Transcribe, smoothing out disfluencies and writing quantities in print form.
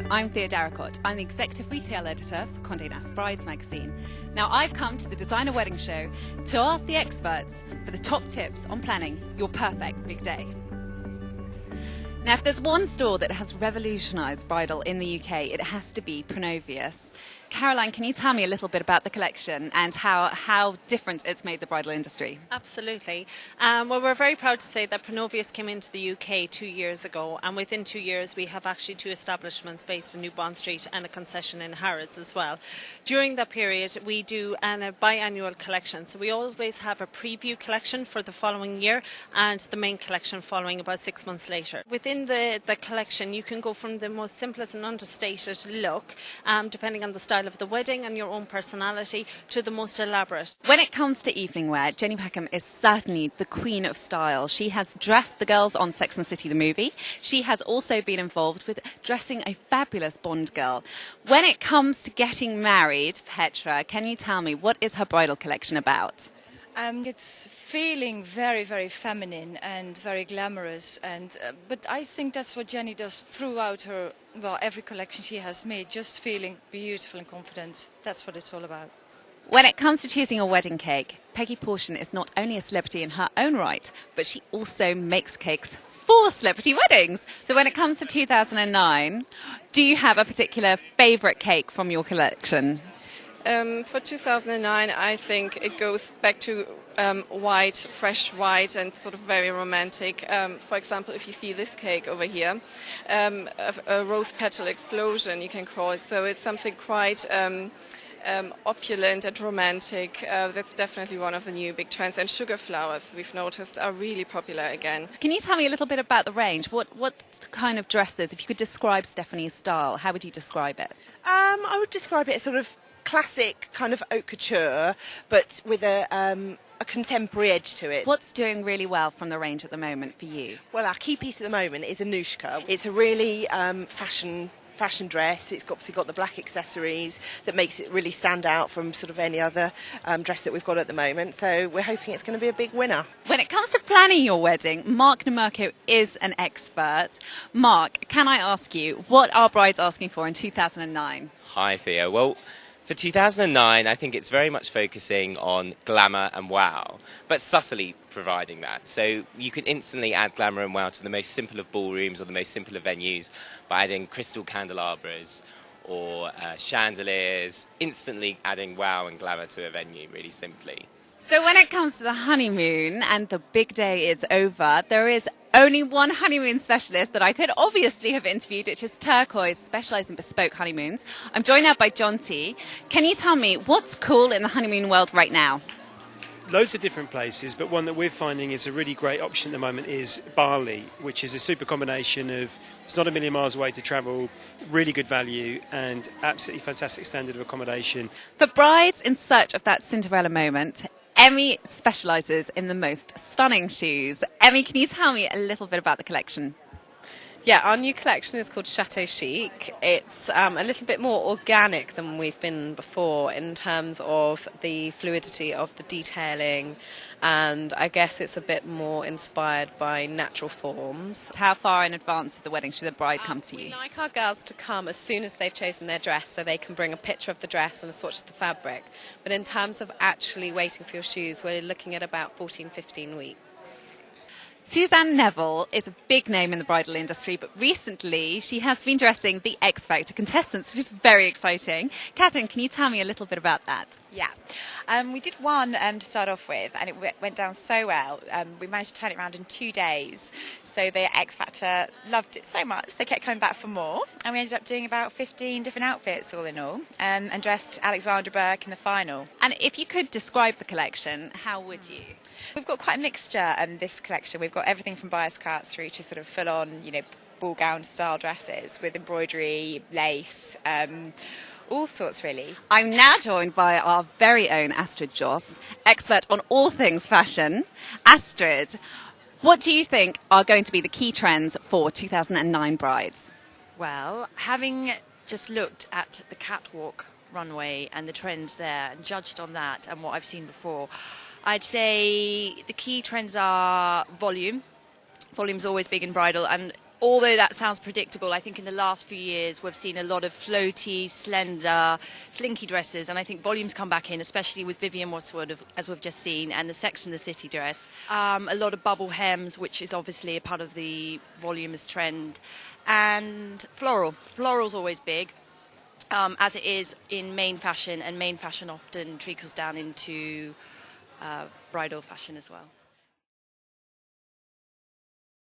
I'm Thea Darracott. I'm the Executive Retail Editor for Condé Nast Brides magazine. Now I've come to the Designer Wedding Show to ask the experts for the top tips on planning your perfect big day. Now if there's one store that has revolutionised bridal in the UK, it has to be Pronovius. Caroline, can you tell me a little bit about the collection and how different it's made the bridal industry? Absolutely. Well, we're very proud to say that Pronovius came into the UK 2 years ago, and within 2 years we have actually 2 establishments based in New Bond Street and a concession in Harrods as well. During that period we do a biannual collection, so we always have a preview collection for the following year and the main collection following about 6 months later. Within the collection you can go from the most simplest and understated look, depending on the style of the wedding and your own personality, to the most elaborate. When it comes to evening wear, Jenny Peckham is certainly the queen of style. She has dressed the girls on Sex and the City the movie. She has also been involved with dressing a fabulous Bond girl. When it comes to getting married, Petra, can you tell me what is her bridal collection about? It's feeling very, very feminine and very glamorous, but I think that's what Jenny does throughout her, every collection she has made, just feeling beautiful and confident. That's what it's all about. When it comes to choosing a wedding cake, Peggy Portion is not only a celebrity in her own right, but she also makes cakes for celebrity weddings. So when it comes to 2009, do you have a particular favourite cake from your collection? For 2009, I think it goes back to white, fresh white, and sort of very romantic. For example, if you see this cake over here, a rose petal explosion, you can call it. So it's something quite opulent and romantic. That's definitely one of the new big trends. And sugar flowers, we've noticed, are really popular again. Can you tell me a little bit about the range? What kind of dresses, if you could describe Stephanie's style, how would you describe it? I would describe it as sort of classic kind of haute couture, but with a contemporary edge to it. What's doing really well from the range at the moment for you? Well, our key piece at the moment is Anushka. It's a really fashion dress. It's obviously got the black accessories that makes it really stand out from sort of any other dress that we've got at the moment. So we're hoping it's going to be a big winner. When it comes to planning your wedding, Mark Nemerko is an expert. Mark, can I ask you, what are brides asking for in 2009? Hi, Thea. Well, for 2009, I think it's very much focusing on glamour and wow, but subtly providing that. So you can instantly add glamour and wow to the most simple of ballrooms or the most simple of venues by adding crystal candelabras or chandeliers, instantly adding wow and glamour to a venue, really simply. So when it comes to the honeymoon and the big day is over, there is only one honeymoon specialist that I could obviously have interviewed, which is Turquoise, specialised in bespoke honeymoons. I'm joined now by John T. Can you tell me what's cool in the honeymoon world right now? Loads of different places, but one that we're finding is a really great option at the moment is Bali, which is a super combination of, it's not a million miles away to travel, really good value and absolutely fantastic standard of accommodation. For brides in search of that Cinderella moment, Emmy specialises in the most stunning shoes. Emmy, can you tell me a little bit about the collection? Yeah, our new collection is called Chateau Chic. It's a little bit more organic than we've been before in terms of the fluidity of the detailing, and I guess it's a bit more inspired by natural forms. How far in advance of the wedding should the bride come to you? We like our girls to come as soon as they've chosen their dress, so they can bring a picture of the dress and a swatch of the fabric. But in terms of actually waiting for your shoes, we're looking at about 14-15 weeks. Suzanne Neville is a big name in the bridal industry, but recently she has been dressing the X Factor contestants, which is very exciting. Catherine, can you tell me a little bit about that? Yeah, we did one to start off with, and it went down so well. We managed to turn it around in 2 days. So the X Factor loved it so much, they kept coming back for more. And we ended up doing about 15 different outfits all in all, and dressed Alexandra Burke in the final. And if you could describe the collection, how would you? We've got quite a mixture this collection. We've got everything from bias cuts through to sort of full-on, ball gown style dresses with embroidery, lace, all sorts really. I'm now joined by our very own Astrid Joss, expert on all things fashion. Astrid, what do you think are going to be the key trends for 2009 brides? Well, having just looked at the catwalk runway and the trends there and judged on that and what I've seen before, I'd say the key trends are volume. Volume's always big in bridal, and although that sounds predictable, I think in the last few years we've seen a lot of floaty, slender, slinky dresses, and I think volumes come back in, especially with Vivienne Westwood, as we've just seen, and the Sex and the City dress. A lot of bubble hems, which is obviously a part of the voluminous trend, and floral. Floral's always big, as it is in main fashion, and main fashion often trickles down into bridal fashion as well.